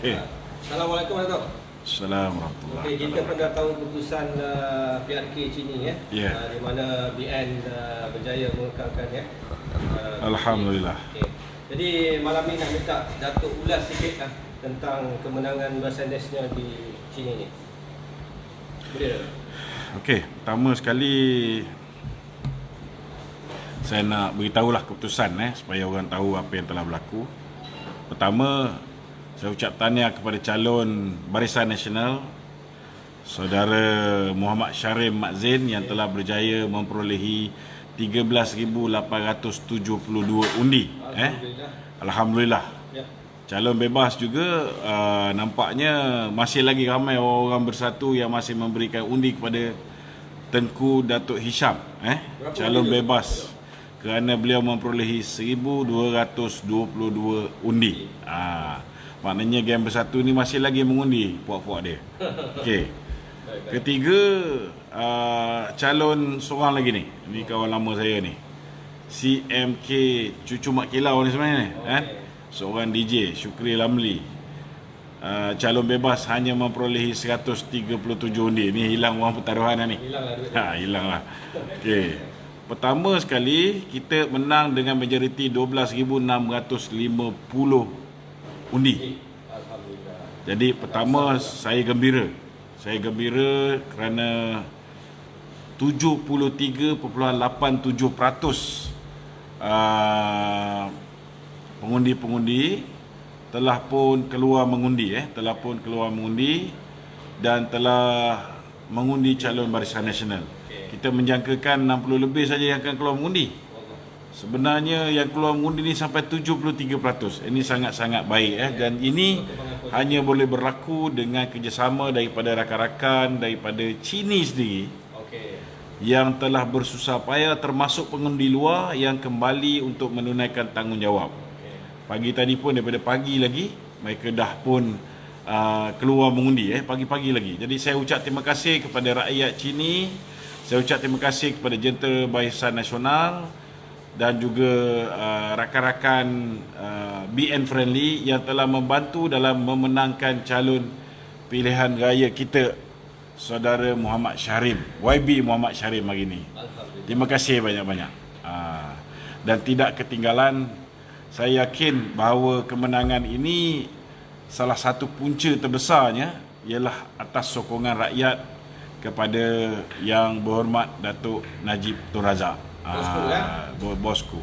Okey. Assalamualaikum Dato'. Assalamualaikum Okey, kita pernah tahu keputusan PRK Cini ya. Ya. Di mana BN berjaya mengekalkan ya. Alhamdulillah. Okey. Jadi malam ni nak minta Dato' ulas sikit tentang kemenangan Barisan Nasional di Cini ni. Boleh tak? Okey, pertama sekali saya nak beritahulah keputusan supaya orang tahu apa yang telah berlaku. Pertama, saya ucap tahniah kepada calon Barisan Nasional Saudara Muhammad Syarim Mak Zain yang telah berjaya memperolehi 13,872 undi. Alhamdulillah. Ya. Calon bebas juga nampaknya masih lagi ramai orang bersatu yang masih memberikan undi kepada Tengku Datuk Hisham calon bebas kerana beliau memperolehi 1,222 undi. Maknanya Geng Bersatu ni masih lagi mengundi puak-puak dia. Okey. Ketiga, calon seorang lagi ni. Ni kawan lama saya ni. CMK Cucu Mak Kilau ni sebenarnya ni, kan? Seorang DJ, Syukri Lamli. Calon bebas hanya memperolehi 137 undi. Ni hilang wang pertaruhan ni. Hilang lah. Okey. Pertama sekali, kita menang dengan majoriti 12,650 undi. Alhamdulillah. Jadi pertama saya gembira. Saya gembira kerana 73.87% pengundi-pengundi telah pun keluar mengundi dan telah mengundi calon Barisan Nasional. Kita menjangkakan 60 lebih saja yang akan keluar mengundi. Sebenarnya yang keluar mengundi ni sampai 73%. Ini sangat-sangat baik dan ini hanya boleh berlaku dengan kerjasama daripada rakan-rakan daripada Cini sendiri yang telah bersusah payah, termasuk pengundi luar yang kembali untuk menunaikan tanggungjawab. Pagi tadi pun daripada pagi lagi mereka dah pun keluar mengundi pagi-pagi lagi. Jadi saya ucap terima kasih kepada rakyat Cini. Saya ucap terima kasih kepada Jentera Barisan Nasional dan juga rakan-rakan BN Friendly yang telah membantu dalam memenangkan calon pilihan raya kita, Saudara Muhammad Syarim, YB Muhammad Syarim hari ini. Terima kasih banyak-banyak. Dan tidak ketinggalan, saya yakin bahawa kemenangan ini salah satu punca terbesarnya ialah atas sokongan rakyat kepada Yang Berhormat Datuk Najib Tun Razak. Bosku.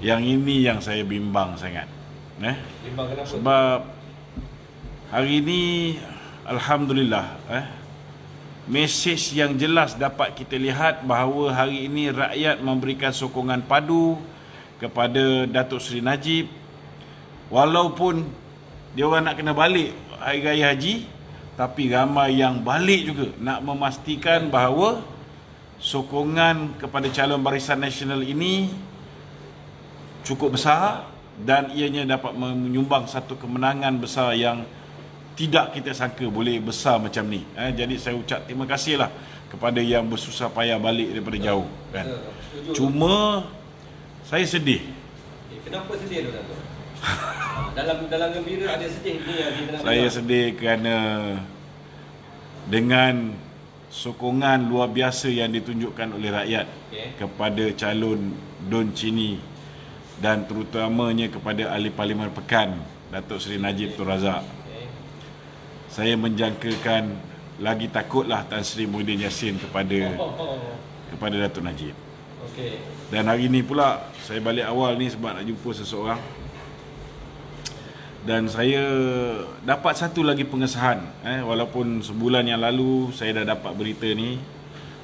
Yang ini yang saya bimbang sangat. Bimbang kenapa? Sebab hari ini alhamdulillah mesej yang jelas dapat kita lihat bahawa hari ini rakyat memberikan sokongan padu kepada Datuk Seri Najib. Walaupun dia orang nak kena balik Hari Raya Haji, tapi ramai yang balik juga nak memastikan bahawa sokongan kepada calon Barisan Nasional ini cukup besar dan ianya dapat menyumbang satu kemenangan besar yang tidak kita sangka boleh besar macam ni. Jadi saya ucap terima kasihlah kepada yang bersusah payah balik daripada jauh kan. Cuma saya sedih. Kenapa sedih tu Dato'? dalam gembira ada sedih ni yang kita nak. Saya sedih kerana dengan sokongan luar biasa yang ditunjukkan oleh rakyat kepada calon Don Cini dan terutamanya kepada Ahli Parlimen Pekan Datuk Seri Najib Tun Razak. Saya menjangkakan lagi takutlah Tan Sri Muhyiddin Yassin kepada Datuk Najib. Dan hari ini pula saya balik awal ni sebab nak jumpa seseorang. Dan saya dapat satu lagi pengesahan walaupun sebulan yang lalu saya dah dapat berita ni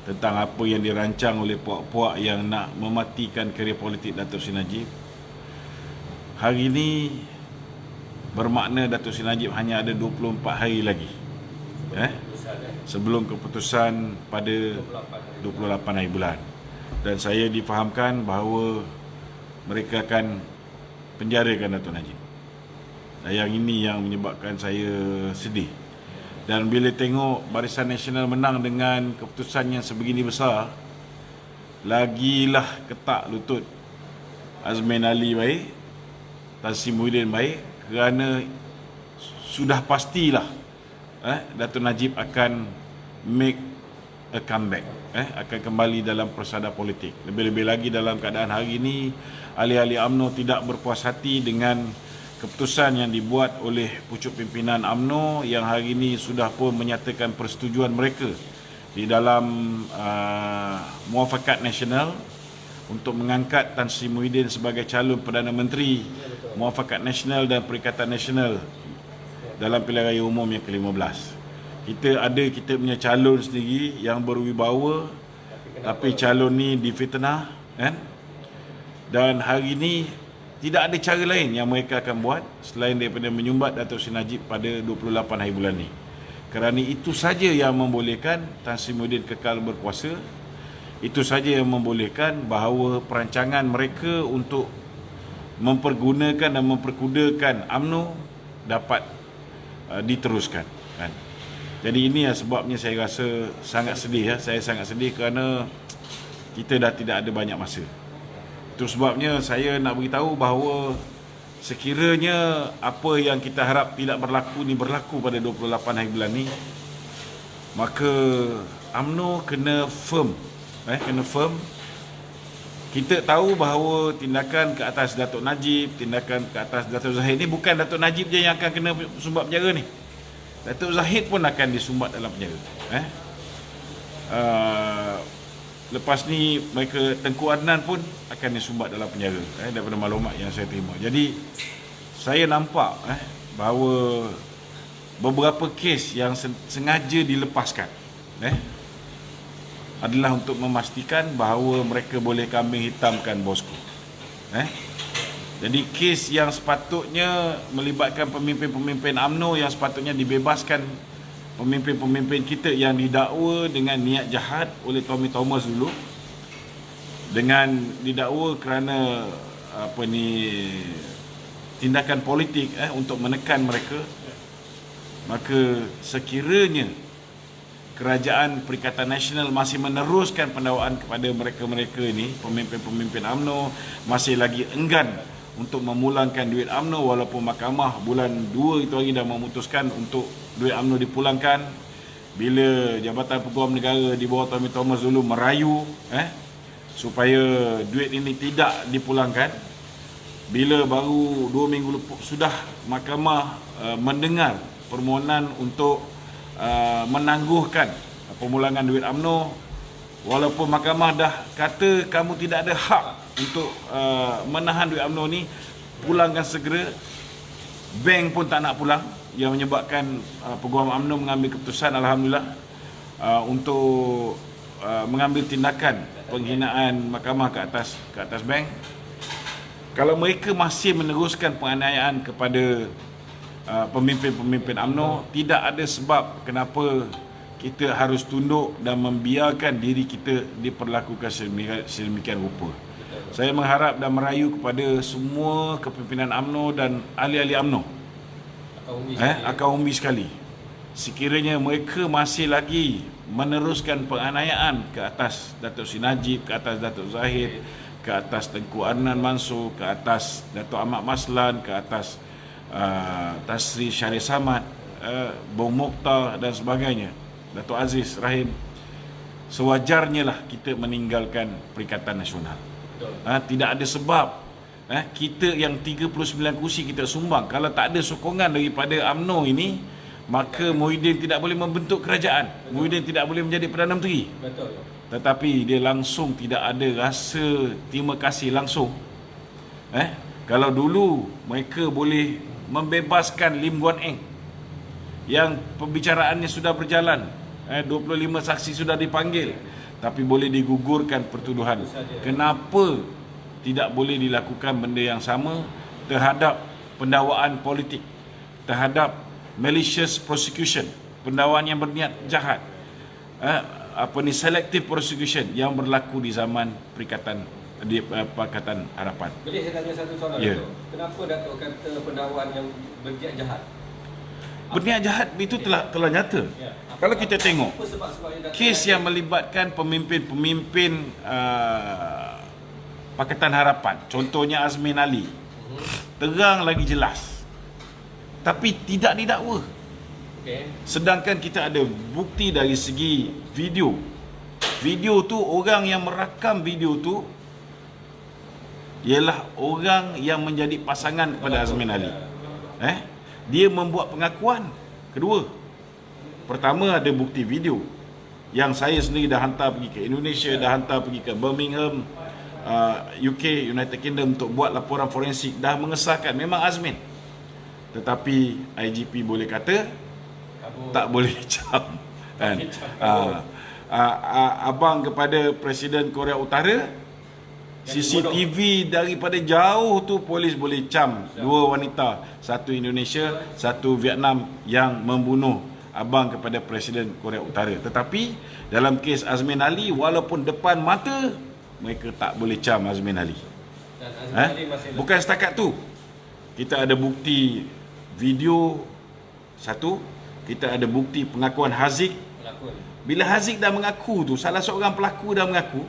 tentang apa yang dirancang oleh puak-puak yang nak mematikan kerjaya politik Datuk Seri Najib. Hari ini bermakna Datuk Seri Najib hanya ada 24 hari lagi sebelum keputusan pada 28 hari bulan. Dan saya difahamkan bahawa mereka akan penjarakan Datuk Najib. Yang ini yang menyebabkan saya sedih. Dan bila tengok Barisan Nasional menang dengan keputusan yang sebegini besar, lagilah ketak lutut Azmin Ali baik, Tan Sri Muhyiddin baik, kerana sudah pastilah Datuk Najib akan make a comeback, akan kembali dalam persada politik. Lebih-lebih lagi dalam keadaan hari ini ahli-ahli UMNO tidak berpuas hati dengan keputusan yang dibuat oleh pucuk pimpinan UMNO yang hari ini sudah pun menyatakan persetujuan mereka di dalam Muafakat Nasional untuk mengangkat Tan Sri Muhyiddin sebagai calon Perdana Menteri Muafakat Nasional dan Perikatan Nasional dalam pilihan raya umum yang ke-15. Kita punya calon sendiri yang berwibawa, tapi calon ni difitnah, kan? Dan hari ini tidak ada cara lain yang mereka akan buat selain daripada menyumbat Datuk Seri Najib pada 28 hari bulan ni. Kerana itu saja yang membolehkan Tan Sri Muhyiddin kekal berkuasa. Itu saja yang membolehkan bahawa perancangan mereka untuk mempergunakan dan memperkudakan UMNO dapat diteruskan, kan? Jadi ini sebabnya saya rasa sangat sedih. Saya sangat sedih kerana kita dah tidak ada banyak masa. Itu sebabnya saya nak beritahu bahawa sekiranya apa yang kita harap tidak berlaku ni berlaku pada 28 hari bulan ni, maka UMNO kena firm. Kena firm. Kita tahu bahawa tindakan ke atas Datuk Najib, tindakan ke atas Datuk Zahid ni bukan Datuk Najib je yang akan kena sumbat penjara ni. Datuk Zahid pun akan disumbat dalam penjara. Lepas ni mereka Tengku Adnan pun akan disumbat dalam penjara, daripada maklumat yang saya terima. Jadi saya nampak bahawa beberapa kes yang sengaja dilepaskan adalah untuk memastikan bahawa mereka boleh kambing hitamkan bosku. Jadi kes yang sepatutnya melibatkan pemimpin-pemimpin UMNO yang sepatutnya dibebaskan, pemimpin-pemimpin kita yang didakwa dengan niat jahat oleh Tommy Thomas dulu, dengan didakwa kerana tindakan politik untuk menekan mereka, maka sekiranya Kerajaan Perikatan Nasional masih meneruskan pendakwaan kepada mereka-mereka ini, pemimpin-pemimpin UMNO masih lagi enggan untuk memulangkan duit UMNO, walaupun mahkamah bulan 2 itu hari dah memutuskan untuk duit UMNO dipulangkan. Bila Jabatan Peguam Negara di bawah Tommy Thomas dulu merayu supaya duit ini tidak dipulangkan, bila baru 2 minggu sudah mahkamah mendengar permohonan untuk menangguhkan pemulangan duit UMNO, walaupun mahkamah dah kata kamu tidak ada hak untuk menahan duit UMNO ni, pulangkan segera. Bank pun tak nak pulang, yang menyebabkan Peguam UMNO mengambil keputusan, alhamdulillah, untuk mengambil tindakan penghinaan mahkamah ke atas bank. Kalau mereka masih meneruskan penganiayaan kepada pemimpin-pemimpin UMNO, tidak ada sebab kenapa kita harus tunduk dan membiarkan diri kita diperlakukan sedemikian rupa. Saya mengharap dan merayu kepada semua kepimpinan UMNO dan ahli-ahli UMNO, akal umbi sekali, sekiranya mereka masih lagi meneruskan penganiayaan ke atas Datuk Seri Najib, ke atas Datuk Zahid, ke atas Tengku Adnan Mansor, ke atas Datuk Ahmad Maslan, ke atas Tan Sri Syarif Samad, Bung Mokhtar dan sebagainya, Datuk Aziz Rahim, sewajarnya lah kita meninggalkan Perikatan Nasional. Tidak ada sebab kita yang 39 kursi kita sumbang, kalau tak ada sokongan daripada UMNO ini, maka Muhyiddin tidak boleh membentuk kerajaan, Muhyiddin tidak boleh menjadi Perdana Menteri. Betul. Tetapi dia langsung tidak ada rasa terima kasih langsung. Kalau dulu mereka boleh membebaskan Lim Guan Eng yang pembicaraannya sudah berjalan, 25 saksi sudah dipanggil, tapi boleh digugurkan pertuduhan. Kenapa tidak boleh dilakukan benda yang sama terhadap pendakwaan politik, terhadap malicious prosecution, pendakwaan yang berniat jahat, selective prosecution yang berlaku di zaman Pakatan Harapan. Boleh saya tanya satu soalan? Ya. Kenapa Datuk kata pendakwaan yang berniat jahat? Berniat jahat itu telah nyata. Ya. Kalau kita tengok Apa sebab-sebabnya Datuk kes yang melibatkan pemimpin-pemimpin Pakatan Harapan, contohnya Azmin Ali, terang lagi jelas tapi tidak didakwa. Okey. Sedangkan kita ada bukti dari segi video. Video tu, orang yang merakam video tu ialah orang yang menjadi pasangan kepada Azmin Ali. Dia membuat pengakuan. Kedua, pertama ada bukti video yang saya sendiri dah hantar pergi ke Indonesia, dah hantar pergi ke Birmingham, UK, United Kingdom untuk buat laporan forensik, dah mengesahkan memang Azmin. Tetapi IGP boleh kata tak boleh cam kan. Abang kepada Presiden Korea Utara, CCTV daripada jauh tu polis boleh cam dua wanita, satu Indonesia, satu Vietnam yang membunuh abang kepada Presiden Korea Utara. Tetapi dalam kes Azmin Ali, walaupun depan mata, mereka tak boleh cam Azmin Ali. Dan Azmin Ali masih Bukan setakat tu, kita ada bukti video satu, kita ada bukti pengakuan Haziq. pelakon. Bila Haziq dah mengaku tu, salah seorang pelaku dah mengaku,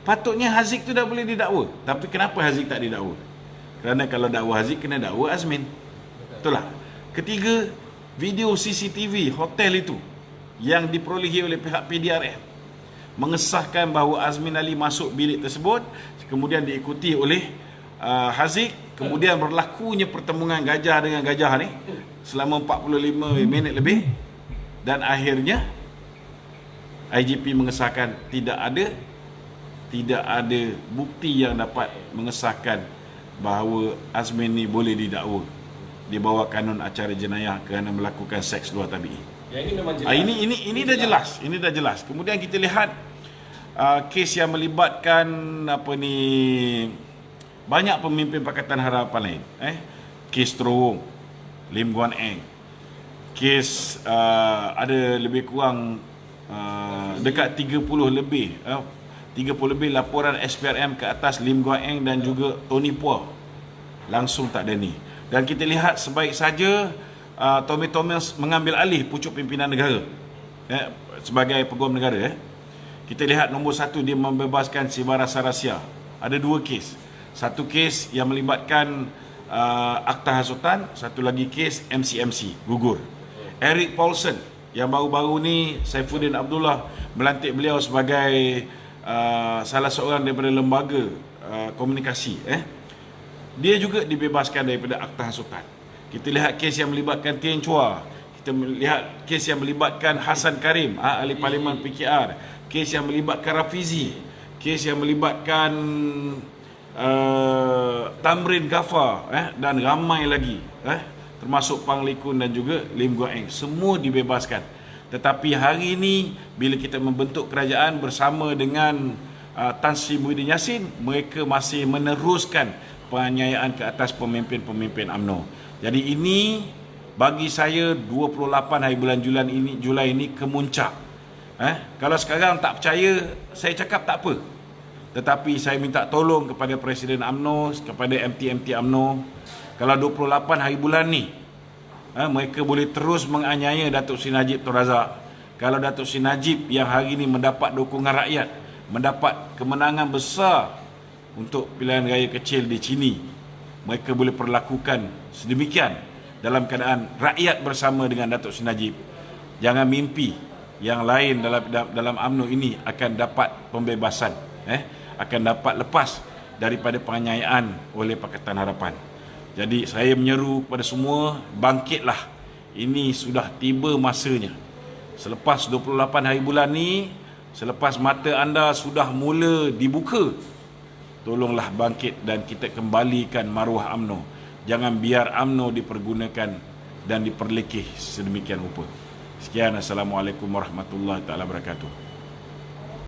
patutnya Haziq tu dah boleh didakwa. Tapi kenapa Haziq tak didakwa? Kerana kalau dakwa Haziq, kena dakwa Azmin. Betul tak? Ketiga, video CCTV hotel itu yang diperolehi oleh pihak PDRM mengesahkan bahawa Azmin Ali masuk bilik tersebut, kemudian diikuti oleh Haziq, kemudian berlakunya pertemuan gajah dengan gajah ni selama 45 minit lebih, dan akhirnya IGP mengesahkan tidak ada bukti yang dapat mengesahkan bahawa Azmin ni boleh didakwa di bawah kanun acara jenayah kerana melakukan seks luar tabi'i. Yang ini memang jelas. Ini dah jelas, ini dah jelas. Kemudian kita lihat kes yang melibatkan banyak pemimpin Pakatan Harapan lain. Kes Terowong, Lim Guan Eng. Kes ada lebih kurang dekat 30 lebih laporan SPRM ke atas Lim Guan Eng dan juga Tony Puah. Langsung tak ada ni. Dan kita lihat sebaik saja Tommy Thomas mengambil alih pucuk pimpinan negara sebagai peguam negara. Kita lihat nombor satu, dia membebaskan Sibara Sarasia. Ada dua kes. Satu kes yang melibatkan akta hasutan, satu lagi kes MCMC gugur. Eric Paulson yang baru-baru ni Saifuddin Abdullah melantik beliau sebagai salah seorang daripada lembaga komunikasi. Dia juga dibebaskan daripada akta hasutan. Kita lihat kes yang melibatkan Tien Chua. Kita lihat kes yang melibatkan Hasan Karim, ahli parlimen PKR. Kes yang melibatkan Rafizi. Kes yang melibatkan Tamrin Ghaffar dan ramai lagi, termasuk Pang Likun dan juga Lim Guan Eng. Semua dibebaskan. Tetapi hari ini bila kita membentuk kerajaan bersama dengan Tan Sri Muhyiddin Yassin, mereka masih meneruskan penganiayaan ke atas pemimpin-pemimpin UMNO. Jadi ini bagi saya 28 hari bulan Julai ini kemuncak. Kalau sekarang tak percaya, saya cakap tak apa. Tetapi saya minta tolong kepada Presiden UMNO, kepada MT-MT UMNO, kalau 28 hari bulan ni mereka boleh terus menganiaya Datuk Seri Najib Tun Razak. Kalau Datuk Seri Najib yang hari ini mendapat dukungan rakyat, mendapat kemenangan besar untuk pilihan raya kecil di Chini, mereka boleh perlakukan sedemikian dalam keadaan rakyat bersama dengan Datuk Seri Najib. Jangan mimpi yang lain dalam UMNO ini akan dapat pembebasan, akan dapat lepas daripada penganiayaan oleh Pakatan Harapan. Jadi saya menyeru kepada semua, bangkitlah. Ini sudah tiba masanya. Selepas 28 hari bulan ni, selepas mata anda sudah mula dibuka, tolonglah bangkit dan kita kembalikan maruah UMNO. Jangan biar UMNO dipergunakan dan diperlekeh sedemikian rupa. Sekian, Assalamualaikum warahmatullahi wabarakatuh.